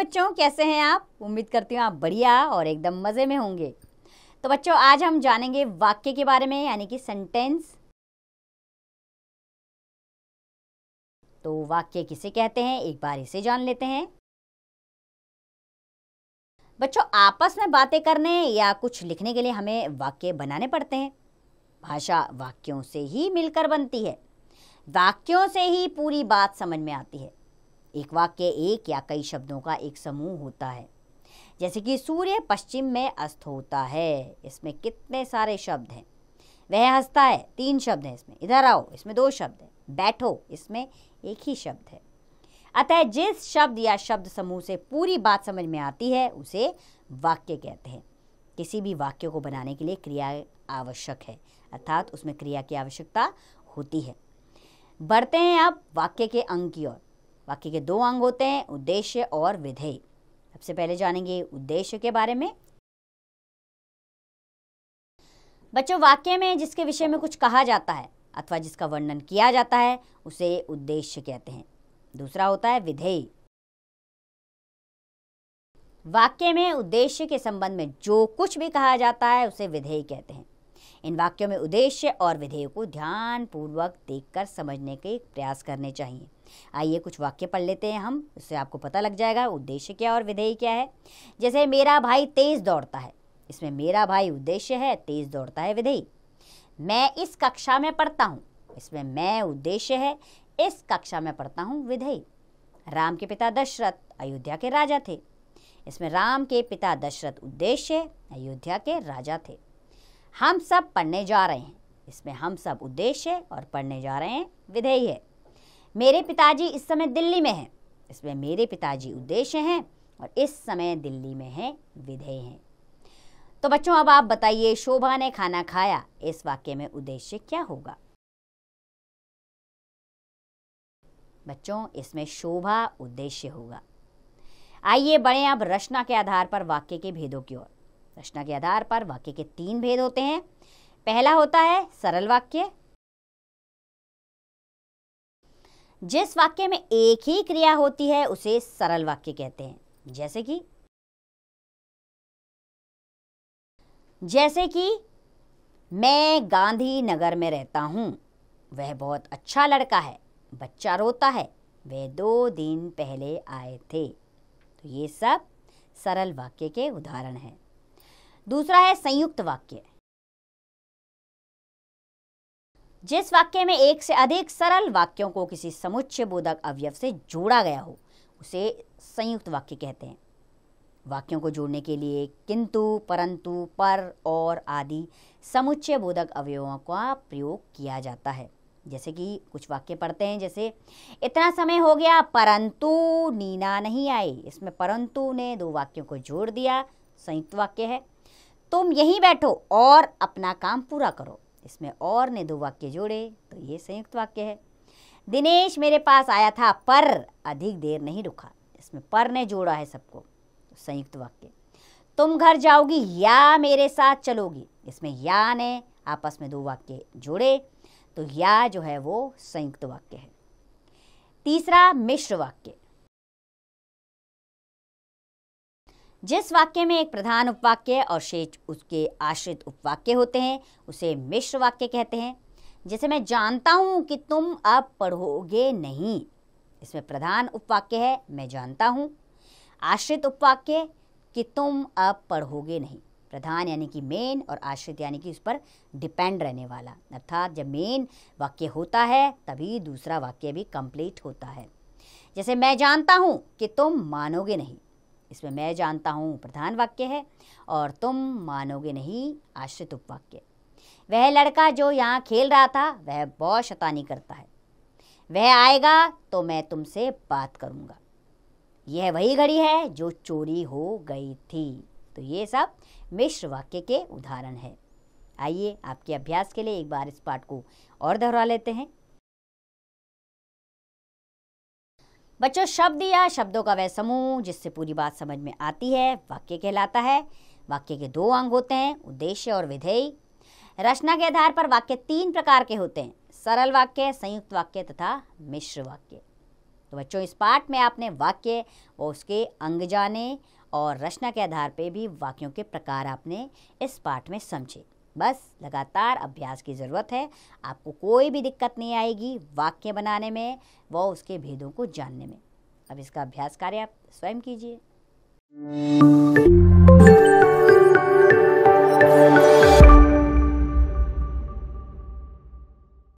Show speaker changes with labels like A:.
A: बच्चों, कैसे हैं आप? उम्मीद करती हूँ आप बढ़िया और एकदम मज़े में होंगे। तो बच्चों, आज हम जानेंगे वाक्य के बारे में, यानी कि सेंटेंस। तो वाक्य किसे कहते हैं, एक बार इसे जान लेते हैं। बच्चों, आपस में बातें करने या कुछ लिखने के लिए हमें वाक्य बनाने पड़ते हैं। भाषा वाक्यों से ही मिलकर बनती है। वाक्यों से ही पूरी बात समझ में आती है। एक वाक्य एक या कई शब्दों का एक समूह होता है। जैसे कि सूर्य पश्चिम में अस्त होता है, इसमें कितने सारे शब्द हैं। वह हंसता है, 3 शब्द हैं इसमें। इधर आओ, इसमें 2 शब्द हैं। बैठो, इसमें एक ही शब्द है। अतः जिस शब्द या शब्द समूह से पूरी बात समझ में आती है उसे वाक्य कहते हैं। किसी भी वाक्य को बनाने के लिए क्रिया आवश्यक है, अर्थात उसमें क्रिया की आवश्यकता होती है। बढ़ते हैं अब वाक्य के अंग की ओर। वाक्य के 2 अंग होते हैं, उद्देश्य और विधेय। सबसे पहले जानेंगे उद्देश्य के बारे में। बच्चों, वाक्य में जिसके विषय में कुछ कहा जाता है अथवा जिसका वर्णन किया जाता है उसे उद्देश्य कहते हैं। दूसरा होता है विधेय। वाक्य में उद्देश्य के संबंध में जो कुछ भी कहा जाता है उसे विधेय कहते हैं। इन वाक्यों में उद्देश्य और विधेय को ध्यानपूर्वक देखकर समझने के प्रयास करने चाहिए। आइए कुछ वाक्य पढ़ लेते हैं हम, उससे आपको पता लग जाएगा उद्देश्य क्या और विधेय क्या है। जैसे मेरा भाई तेज दौड़ता है, इसमें मेरा भाई उद्देश्य है, तेज दौड़ता है विधेय। मैं इस कक्षा में पढ़ता हूँ, इसमें मैं उद्देश्य है, इस कक्षा में पढ़ता हूँ विधेय। राम के पिता दशरथ अयोध्या के राजा थे, इसमें राम के पिता दशरथ उद्देश्य, अयोध्या के राजा थे। हम सब पढ़ने जा रहे हैं, इसमें हम सब उद्देश्य और पढ़ने जा रहे हैं विधेय है। मेरे पिताजी इस समय दिल्ली में हैं, इसमें मेरे पिताजी उद्देश्य हैं और इस समय दिल्ली में हैं विधेय हैं। तो बच्चों, अब आप बताइए, शोभा ने खाना खाया, इस वाक्य में उद्देश्य क्या होगा? बच्चों, इसमें शोभा उद्देश्य होगा। आइए बढ़ें अब रचना के आधार पर वाक्य के भेदों की ओर। रचना के आधार पर वाक्य के 3 भेद होते हैं। पहला होता है सरल वाक्य। जिस वाक्य में एक ही क्रिया होती है उसे सरल वाक्य कहते हैं। जैसे कि मैं गांधीनगर में रहता हूं, वह बहुत अच्छा लड़का है, बच्चा रोता है, वह 2 दिन पहले आए थे। तो ये सब सरल वाक्य के उदाहरण हैं। दूसरा है संयुक्त वाक्य। जिस वाक्य में एक से अधिक सरल वाक्यों को किसी समुच्चय बोधक अवयव से जोड़ा गया हो उसे संयुक्त वाक्य कहते हैं। वाक्यों को जोड़ने के लिए किंतु, परंतु, पर और आदि समुच्चय बोधक अवयवों का प्रयोग किया जाता है। जैसे कि कुछ वाक्य पढ़ते हैं, जैसे इतना समय हो गया परंतु नीना नहीं आई, इसमें परंतु ने 2 वाक्यों को जोड़ दिया, संयुक्त वाक्य है। तुम यहीं बैठो और अपना काम पूरा करो, इसमें और ने 2 वाक्य जोड़े, तो ये संयुक्त वाक्य है। दिनेश मेरे पास आया था पर अधिक देर नहीं रुका, इसमें पर ने जोड़ा है सबको, तो संयुक्त वाक्य। तुम घर जाओगी या मेरे साथ चलोगी, इसमें या ने आपस में 2 वाक्य जोड़े, तो या जो है वो संयुक्त वाक्य है। तीसरा मिश्र वाक्य। जिस वाक्य में एक प्रधान उपवाक्य और शेष उसके आश्रित उपवाक्य होते हैं उसे मिश्र वाक्य कहते हैं। जैसे मैं जानता हूं कि तुम अब पढ़ोगे नहीं, इसमें प्रधान उपवाक्य है मैं जानता हूं, आश्रित उपवाक्य कि तुम अब पढ़ोगे नहीं। प्रधान यानी कि मेन और आश्रित यानी कि उस पर डिपेंड रहने वाला, अर्थात जब मेन वाक्य होता है तभी दूसरा वाक्य भी कंप्लीट होता है। जैसे मैं जानता हूं कि तुम मानोगे नहीं, इसमें मैं जानता हूं प्रधान वाक्य है और तुम मानोगे नहीं आश्रित उपवाक्य। वह लड़का जो यहाँ खेल रहा था वह बहुत शैतानी करता है, वह आएगा तो मैं तुमसे बात करूँगा। यह वही घड़ी है जो चोरी हो गई थी। तो ये सब मिश्र वाक्य के उदाहरण हैं। आइए आपके अभ्यास के लिए एक बार इस पाठ को और दोहरा लेते हैं। बच्चों, शब्द या शब्दों का वह समूह जिससे पूरी बात समझ में आती है वाक्य कहलाता है। वाक्य के 2 अंग होते हैं, उद्देश्य और विधेय। रचना के आधार पर वाक्य 3 प्रकार के होते हैं, सरल वाक्य, संयुक्त वाक्य तथा मिश्र वाक्य। तो बच्चों, इस पाठ में आपने वाक्य और उसके अंग जाने और रचना के आधार पे भी वाक्यों के प्रकार आपने इस पाठ में समझे। बस लगातार अभ्यास की ज़रूरत है, आपको कोई भी दिक्कत नहीं आएगी वाक्य बनाने में व उसके भेदों को जानने में। अब इसका अभ्यास कार्य आप स्वयं कीजिए।